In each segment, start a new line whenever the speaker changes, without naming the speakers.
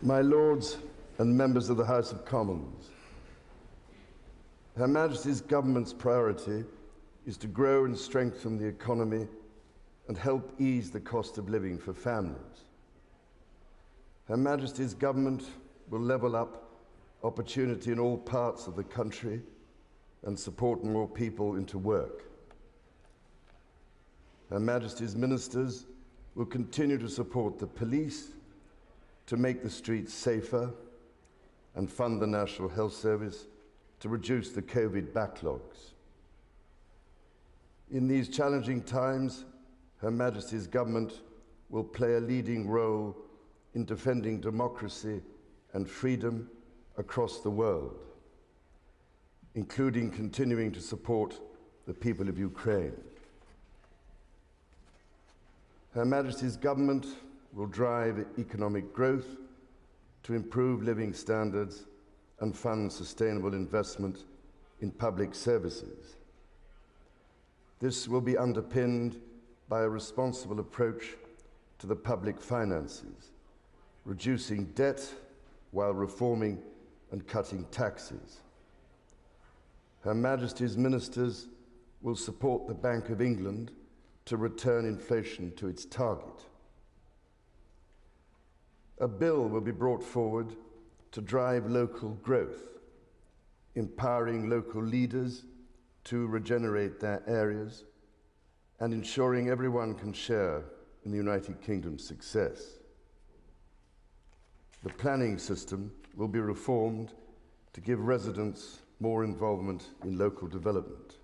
My Lords and members of the House of Commons, Her Majesty's government's priority is to grow and strengthen the economy and help ease the cost of living for families. Her Majesty's government will level up opportunity in all parts of the country and support more people into work. Her Majesty's ministers will continue to support the police to make the streets safer and fund the National Health Service to reduce the COVID backlogs. In these challenging times, Her Majesty's government will play a leading role in defending democracy and freedom across the world, including continuing to support the people of Ukraine. Her Majesty's government will drive economic growth to improve living standards and fund sustainable investment in public services. This will be underpinned by a responsible approach to the public finances, reducing debt while reforming and cutting taxes. Her Majesty's ministers will support the Bank of England to return inflation to its target. A bill will be brought forward to drive local growth, empowering local leaders to regenerate their areas and ensuring everyone can share in the United Kingdom's success. The planning system will be reformed to give residents more involvement in local development.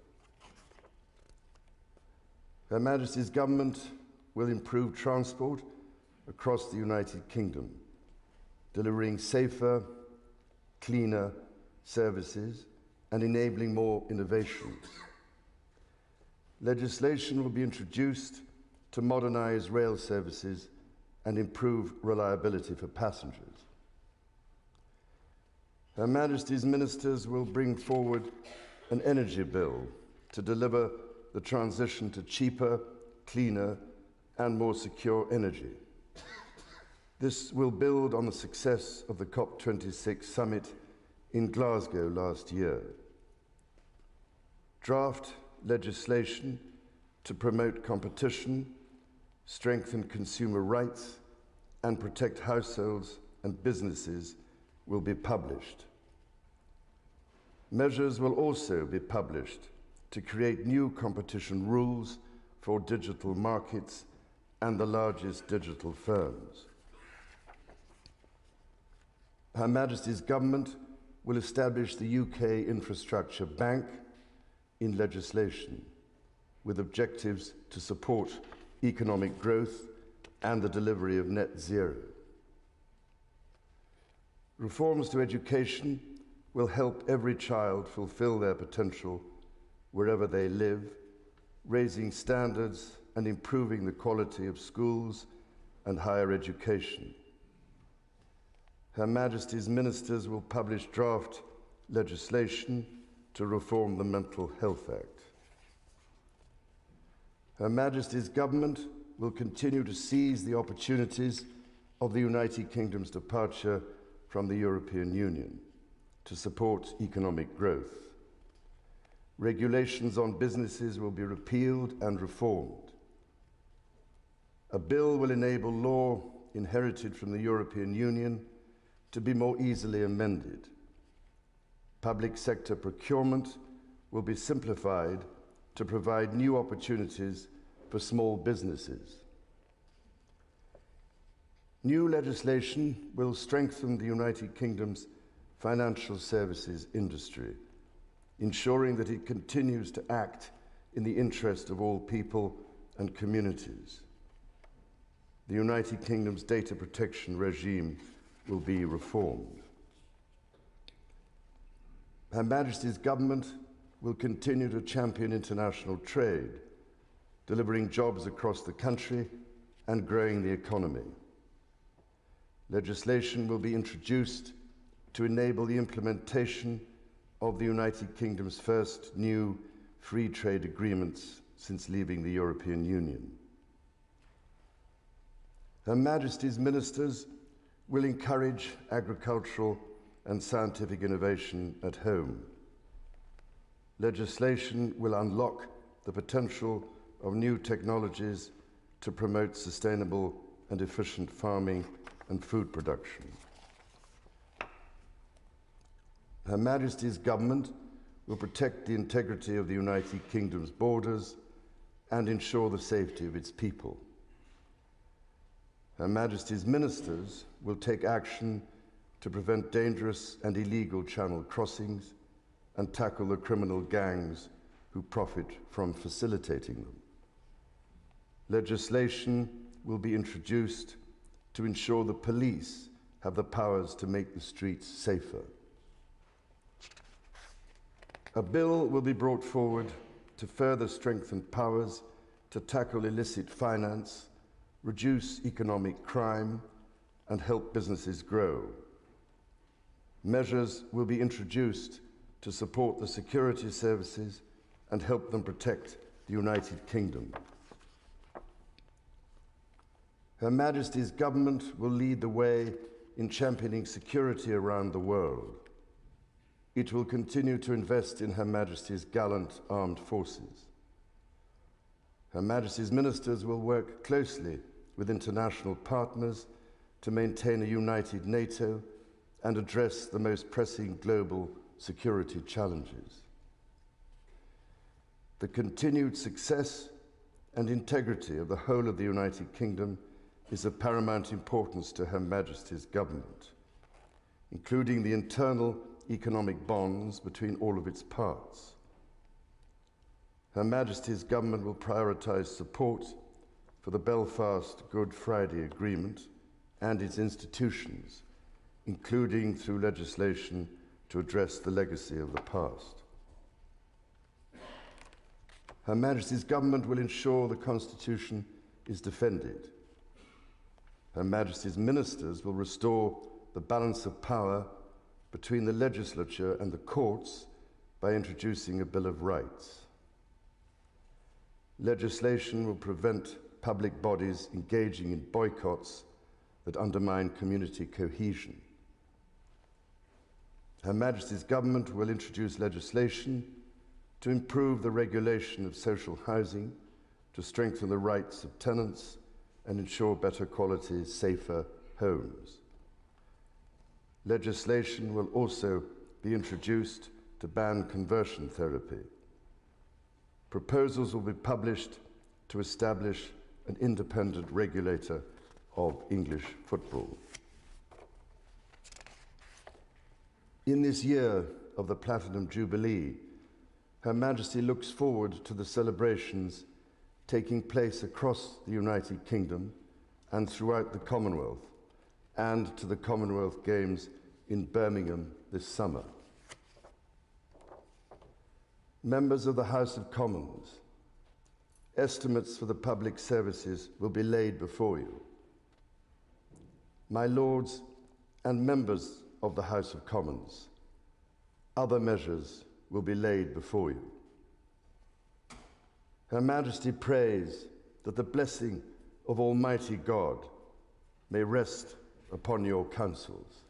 Her Majesty's government will improve transport across the United Kingdom, delivering safer, cleaner services and enabling more innovations. Legislation will be introduced to modernize rail services and improve reliability for passengers. Her Majesty's ministers will bring forward an energy bill to deliver the transition to cheaper, cleaner, and more secure energy. This will build on the success of the COP26 summit in Glasgow last year. Draft legislation to promote competition, strengthen consumer rights, and protect households and businesses will be published. Measures will also be published to create new competition rules for digital markets and the largest digital firms. Her Majesty's government will establish the UK Infrastructure Bank in legislation, with objectives to support economic growth and the delivery of net zero. Reforms to education will help every child fulfill their potential wherever they live, raising standards and improving the quality of schools and higher education. Her Majesty's ministers will publish draft legislation to reform the Mental Health Act. Her Majesty's government will continue to seize the opportunities of the United Kingdom's departure from the European Union to support economic growth. Regulations on businesses will be repealed and reformed. A bill will enable law inherited from the European Union to be more easily amended. Public sector procurement will be simplified to provide new opportunities for small businesses. New legislation will strengthen the United Kingdom's financial services industry, ensuring that it continues to act in the interest of all people and communities. The United Kingdom's data protection regime will be reformed. Her Majesty's government will continue to champion international trade, delivering jobs across the country and growing the economy. Legislation will be introduced to enable the implementation of the United Kingdom's first new free trade agreements since leaving the European Union. Her Majesty's ministers will encourage agricultural and scientific innovation at home. Legislation will unlock the potential of new technologies to promote sustainable and efficient farming and food production. Her Majesty's government will protect the integrity of the United Kingdom's borders and ensure the safety of its people. Her Majesty's ministers will take action to prevent dangerous and illegal channel crossings and tackle the criminal gangs who profit from facilitating them. Legislation will be introduced to ensure the police have the powers to make the streets safer. A bill will be brought forward to further strengthen powers to tackle illicit finance, reduce economic crime, and help businesses grow. Measures will be introduced to support the security services and help them protect the United Kingdom. Her Majesty's government will lead the way in championing security around the world. It will continue to invest in Her Majesty's gallant armed forces. Her Majesty's ministers will work closely with international partners to maintain a united NATO and address the most pressing global security challenges. The continued success and integrity of the whole of the United Kingdom is of paramount importance to Her Majesty's government, including the internal economic bonds between all of its parts. Her Majesty's government will prioritise support for the Belfast Good Friday Agreement and its institutions, including through legislation to address the legacy of the past. Her Majesty's government will ensure the Constitution is defended. Her Majesty's ministers will restore the balance of power between the legislature and the courts by introducing a Bill of Rights. Legislation will prevent public bodies engaging in boycotts that undermine community cohesion. Her Majesty's government will introduce legislation to improve the regulation of social housing, to strengthen the rights of tenants and ensure better quality, safer homes. Legislation will also be introduced to ban conversion therapy. Proposals will be published to establish an independent regulator of English football. In this year of the Platinum Jubilee, Her Majesty looks forward to the celebrations taking place across the United Kingdom and throughout the Commonwealth, and to the Commonwealth Games in Birmingham this summer. Members of the House of Commons, estimates for the public services will be laid before you. My Lords and members of the House of Commons, other measures will be laid before you. Her Majesty prays that the blessing of Almighty God may rest upon your councils.